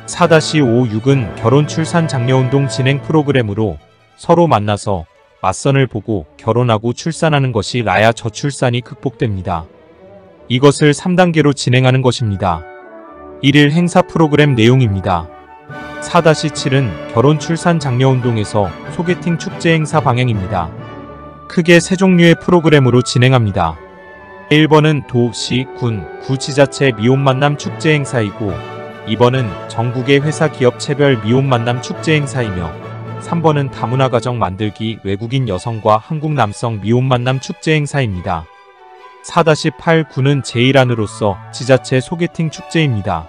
4-5-6은 결혼 출산 장려운동 진행 프로그램으로 서로 만나서 맞선을 보고 결혼하고 출산하는 것이 나야 저출산이 극복됩니다. 이것을 3단계로 진행하는 것입니다. 1일 행사 프로그램 내용입니다. 4-7은 결혼 출산 장려운동에서 소개팅 축제 행사 방향입니다. 크게 3종류의 프로그램으로 진행합니다. 1번은 도, 시, 군, 구지자체 미혼만남 축제 행사이고 2번은 전국의 회사 기업체별 미혼만남 축제 행사이며 3번은 다문화가정 만들기 외국인 여성과 한국 남성 미혼만남 축제 행사입니다. 4-8-9는 제1안으로서 지자체 소개팅 축제입니다.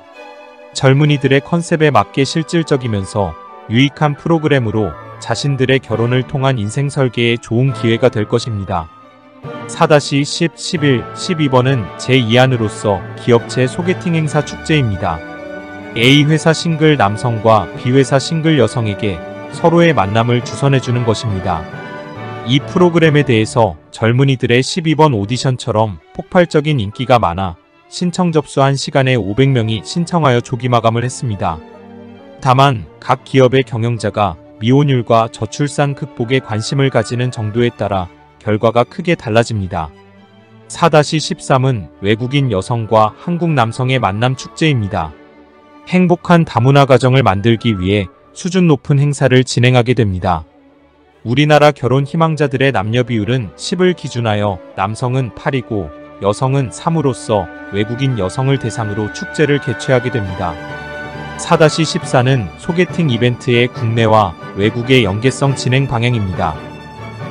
젊은이들의 컨셉에 맞게 실질적이면서 유익한 프로그램으로 자신들의 결혼을 통한 인생 설계에 좋은 기회가 될 것입니다. 4-10, 11, 12번은 제2안으로서 기업체 소개팅 행사 축제입니다. A회사 싱글 남성과 B회사 싱글 여성에게 서로의 만남을 주선해주는 것입니다. 이 프로그램에 대해서 젊은이들의 12번 오디션처럼 폭발적인 인기가 많아 신청 접수한 시간에 500명이 신청하여 조기 마감을 했습니다. 다만 각 기업의 경영자가 미혼율과 저출산 극복에 관심을 가지는 정도에 따라 결과가 크게 달라집니다. 4-13은 외국인 여성과 한국 남성의 만남 축제입니다. 행복한 다문화 가정을 만들기 위해 수준 높은 행사를 진행하게 됩니다. 우리나라 결혼 희망자들의 남녀 비율은 10을 기준하여 남성은 8이고 여성은 3으로서 외국인 여성을 대상으로 축제를 개최하게 됩니다. 4-14는 소개팅 이벤트의 국내와 외국의 연계성 진행 방향입니다.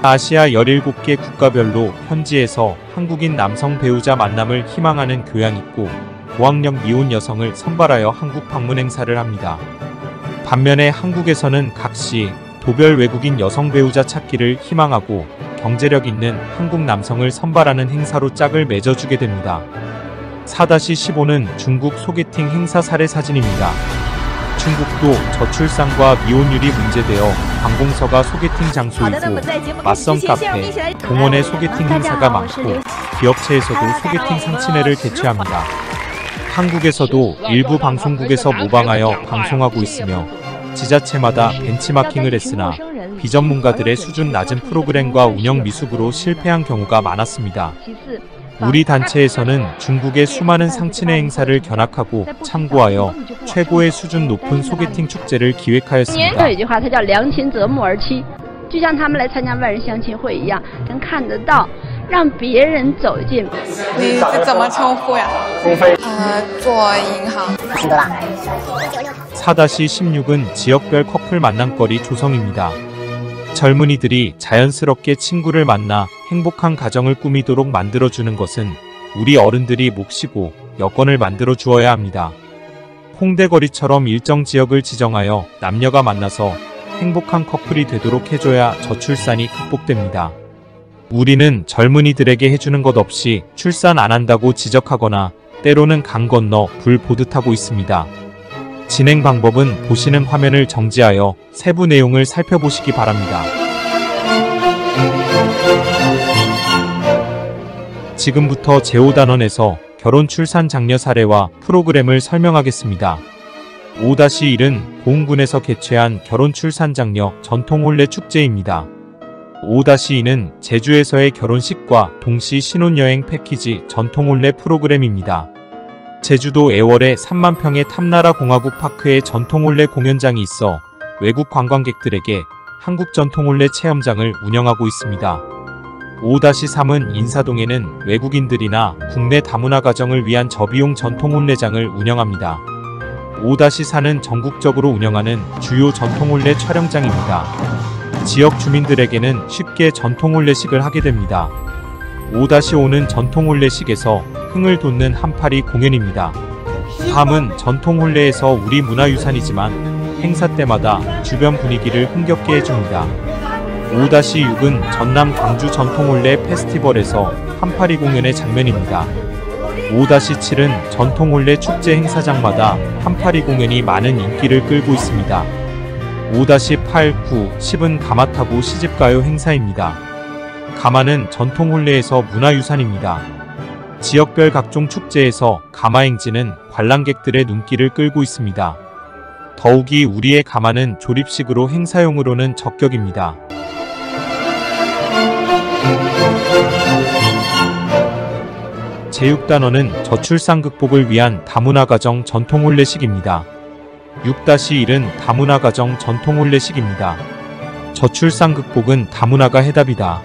아시아 17개 국가별로 현지에서 한국인 남성 배우자 만남을 희망하는 교양 있고 고학력 미혼 여성을 선발하여 한국 방문 행사를 합니다. 반면에 한국에서는 각시 도별 외국인 여성 배우자 찾기를 희망하고 경제력 있는 한국 남성을 선발하는 행사로 짝을 맺어주게 됩니다. 4-15는 중국 소개팅 행사 사례 사진입니다. 중국도 저출산과 미혼율이 문제되어 관공서가 소개팅 장소이고 맞선 카페, 공원의 소개팅 행사가 많고 기업체에서도 소개팅 상친회를 개최합니다. 한국에서도 일부 방송국에서 모방하여 방송하고 있으며 지자체마다 벤치마킹을 했으나 비전문가들의 수준 낮은 프로그램과 운영 미숙으로 실패한 경우가 많았습니다. 우리 단체에서는 중국의 수많은 상친의 행사를 견학하고 참고하여 최고의 수준 높은 소개팅 축제를 기획하였습니다. 有一句话，它叫良禽择木而栖，就像他们来参加万人相亲会一样，能看得到，让别人走进。你怎么称呼呀？做银行。 4-16은 지역별 커플 만남거리 조성입니다. 젊은이들이 자연스럽게 친구를 만나 행복한 가정을 꾸미도록 만들어주는 것은 우리 어른들이 몫이고 여건을 만들어 주어야 합니다. 홍대거리처럼 일정 지역을 지정하여 남녀가 만나서 행복한 커플이 되도록 해줘야 저출산이 극복됩니다. 우리는 젊은이들에게 해주는 것 없이 출산 안 한다고 지적하거나 때로는 강 건너 불 보듯 하고 있습니다. 진행 방법은 보시는 화면을 정지하여 세부 내용을 살펴보시기 바랍니다. 지금부터 제5단원에서 결혼 출산 장려 사례와 프로그램을 설명하겠습니다. 5-1은 보은군에서 개최한 결혼 출산 장려 전통 혼례 축제입니다. 5-2는 제주에서의 결혼식과 동시 신혼여행 패키지 전통 혼례 프로그램입니다. 제주도 애월의 3만 평의 탐나라 공화국 파크에 전통 혼례 공연장이 있어 외국 관광객들에게 한국 전통 혼례 체험장을 운영하고 있습니다. 5-3은 인사동에는 외국인들이나 국내 다문화 가정을 위한 저비용 전통 혼례장을 운영합니다. 5-4는 전국적으로 운영하는 주요 전통 혼례 촬영장입니다. 지역 주민들에게는 쉽게 전통 혼례식을 하게 됩니다. 5-5는 전통 혼례식에서 흥을 돋는 한파리 공연입니다. 밤은 전통 혼례에서 우리 문화유산이지만 행사 때마다 주변 분위기를 흥겹게 해줍니다. 5-6은 전남 광주 전통 혼례 페스티벌에서 한파리 공연의 장면입니다. 5-7은 전통 혼례 축제 행사장마다 한파리 공연이 많은 인기를 끌고 있습니다. 5-8, 9, 10은 가마 타고 시집가요 행사입니다. 가마는 전통 혼례에서 문화유산입니다. 지역별 각종 축제에서 가마행진은 관람객들의 눈길을 끌고 있습니다. 더욱이 우리의 가마는 조립식으로 행사용으로는 적격입니다. 제6단원은 저출산 극복을 위한 다문화 가정 전통 혼례식입니다. 6-1은 다문화 가정 전통 혼례식입니다. 저출산 극복은 다문화가 해답이다.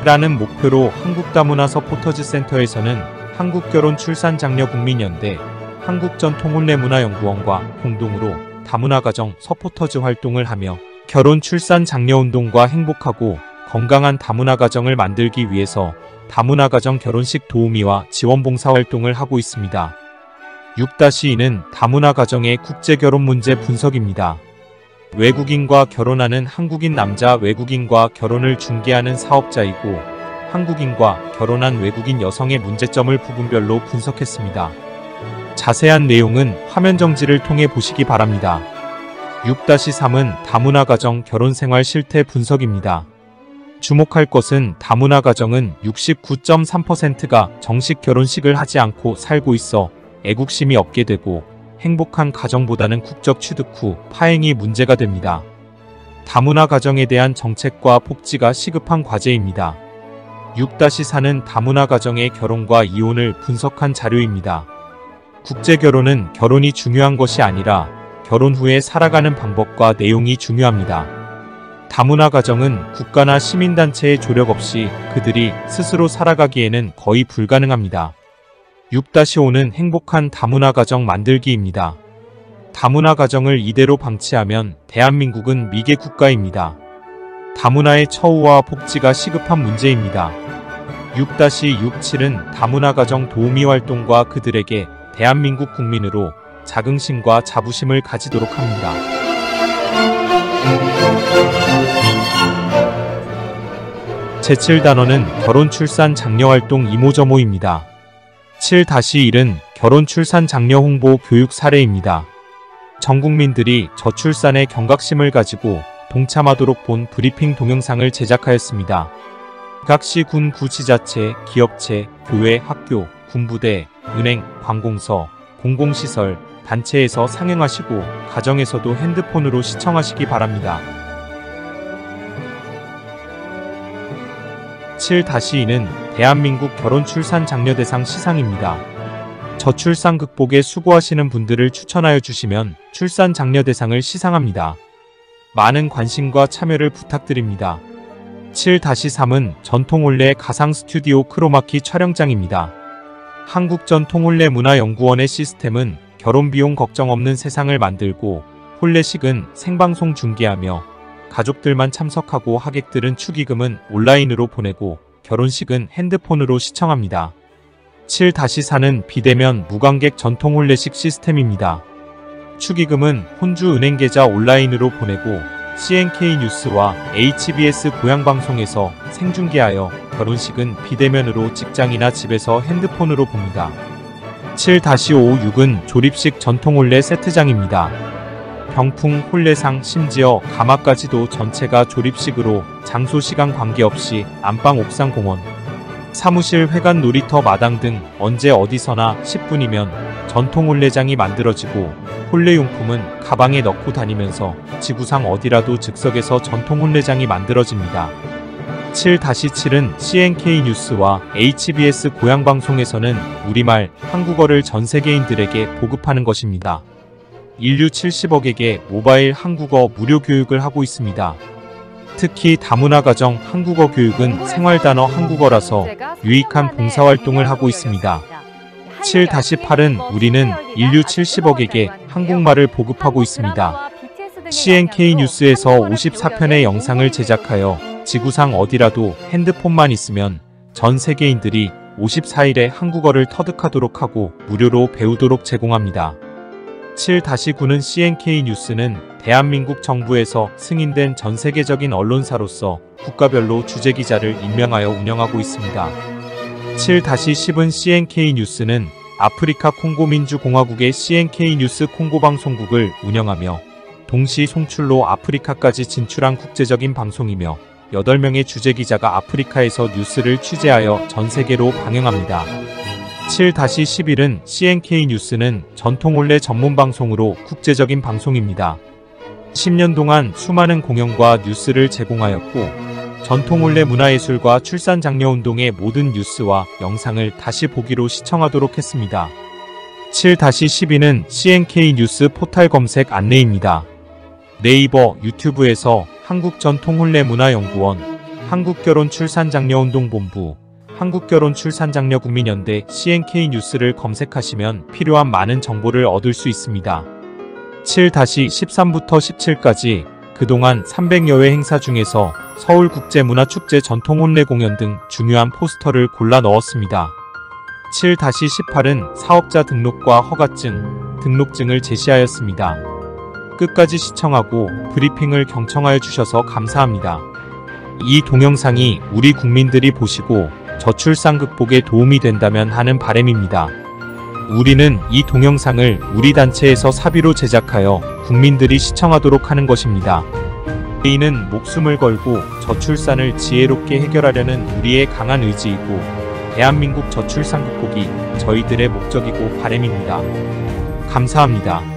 라는 목표로 한국다문화 서포터즈 센터에서는 한국결혼출산장려국민연대, 한국전통혼례문화연구원과 공동으로 다문화 가정 서포터즈 활동을 하며 결혼 출산 장려 운동과 행복하고 건강한 다문화 가정을 만들기 위해서 다문화 가정 결혼식 도우미와 지원 봉사 활동을 하고 있습니다. 6-2는 다문화 가정의 국제 결혼 문제 분석입니다. 외국인과 결혼하는 한국인 남자 외국인과 결혼을 중개하는 사업자이고 한국인과 결혼한 외국인 여성의 문제점을 부분별로 분석했습니다. 자세한 내용은 화면 정지를 통해 보시기 바랍니다. 6-3은 다문화 가정 결혼 생활 실태 분석입니다. 주목할 것은 다문화 가정은 69.3%가 정식 결혼식을 하지 않고 살고 있어 애국심이 없게 되고 행복한 가정보다는 국적 취득 후 파행이 문제가 됩니다. 다문화 가정에 대한 정책과 복지가 시급한 과제입니다. 6-4는 다문화 가정의 결혼과 이혼을 분석한 자료입니다. 국제결혼은 결혼이 중요한 것이 아니라 결혼 후에 살아가는 방법과 내용이 중요합니다. 다문화 가정은 국가나 시민단체의 조력 없이 그들이 스스로 살아가기에는 거의 불가능합니다. 6-5는 행복한 다문화 가정 만들기입니다. 다문화 가정을 이대로 방치하면 대한민국은 미개 국가입니다. 다문화의 처우와 복지가 시급한 문제입니다. 6-67은 다문화 가정 도우미 활동과 그들에게 대한민국 국민으로 자긍심과 자부심을 가지도록 합니다. 제7단원은 결혼 출산 장려 활동 이모저모입니다. 7-1은 결혼 출산 장려 홍보 교육 사례입니다. 전 국민들이 저출산의 경각심을 가지고 동참하도록 본 브리핑 동영상을 제작하였습니다. 각 시, 군, 구지자체, 기업체, 교회, 학교, 군부대, 은행, 관공서, 공공시설, 단체에서 상영하시고 가정에서도 핸드폰으로 시청하시기 바랍니다. 7-2는 대한민국 결혼 출산 장려 대상 시상입니다. 저출산 극복에 수고하시는 분들을 추천하여 주시면 출산 장려 대상을 시상합니다. 많은 관심과 참여를 부탁드립니다. 7-3은 전통혼례 가상 스튜디오 크로마키 촬영장입니다. 한국전통혼례문화연구원의 시스템은 결혼비용 걱정 없는 세상을 만들고, 혼례식은 생방송 중계하며 가족들만 참석하고 하객들은 축의금은 온라인으로 보내고 결혼식은 핸드폰으로 시청합니다. 7-4는 비대면 무관객 전통혼례식 시스템입니다. 축의금은 혼주은행 계좌 온라인으로 보내고 CNK 뉴스와 HBS 고향방송에서 생중계하여 결혼식은 비대면으로 직장이나 집에서 핸드폰으로 봅니다. 7-5-6은 조립식 전통혼례 세트장입니다. 병풍, 혼례상, 심지어 가마까지도 전체가 조립식으로 장소 시간 관계없이 안방, 옥상, 공원, 사무실, 회관, 놀이터, 마당 등 언제 어디서나 10분이면 전통혼례장이 만들어지고, 혼례용품은 가방에 넣고 다니면서 지구상 어디라도 즉석에서 전통혼례장이 만들어집니다. 7-7은 CNK 뉴스와 HBS 고향방송에서는 우리말, 한국어를 전 세계인들에게 보급하는 것입니다. 인류 70억에게 모바일 한국어 무료 교육을 하고 있습니다. 특히 다문화가정 한국어 교육은 생활단어 한국어라서 유익한 봉사활동을 하고 있습니다. 7-8은 우리는 인류 70억에게 한국말을 보급하고 있습니다. CNK 뉴스에서 54편의 영상을 제작하여 지구상 어디라도 핸드폰만 있으면 전 세계인들이 54일에 한국어를 터득하도록 하고 무료로 배우도록 제공합니다. 7-9는 CNK 뉴스는 대한민국 정부에서 승인된 전 세계적인 언론사로서 국가별로 주재기자를 임명하여 운영하고 있습니다. 7-10은 CNK 뉴스는 아프리카 콩고 민주공화국의 CNK 뉴스 콩고 방송국을 운영하며 동시 송출로 아프리카까지 진출한 국제적인 방송이며 8명의 주재기자가 아프리카에서 뉴스를 취재하여 전 세계로 방영합니다. 7-11은 CNK 뉴스는 전통혼례 전문방송으로 국제적인 방송입니다. 10년 동안 수많은 공연과 뉴스를 제공하였고, 전통혼례 문화예술과 출산장려운동의 모든 뉴스와 영상을 다시 보기로 시청하도록 했습니다. 7-12는 CNK 뉴스 포탈 검색 안내입니다. 네이버, 유튜브에서 한국전통혼례문화연구원, 한국결혼출산장려운동본부, 한국결혼출산장려국민연대 CNK 뉴스를 검색하시면 필요한 많은 정보를 얻을 수 있습니다. 7-13부터 17까지 그동안 300여 회 행사 중에서 서울국제문화축제 전통혼례 공연 등 중요한 포스터를 골라 넣었습니다. 7-18은 사업자 등록과 허가증, 등록증을 제시하였습니다. 끝까지 시청하고 브리핑을 경청하여 주셔서 감사합니다. 이 동영상이 우리 국민들이 보시고 저출산 극복에 도움이 된다면 하는 바람입니다. 우리는 이 동영상을 우리 단체에서 사비로 제작하여 국민들이 시청하도록 하는 것입니다. 이는 목숨을 걸고 저출산을 지혜롭게 해결하려는 우리의 강한 의지이고, 대한민국 저출산 극복이 저희들의 목적이고 바람입니다. 감사합니다.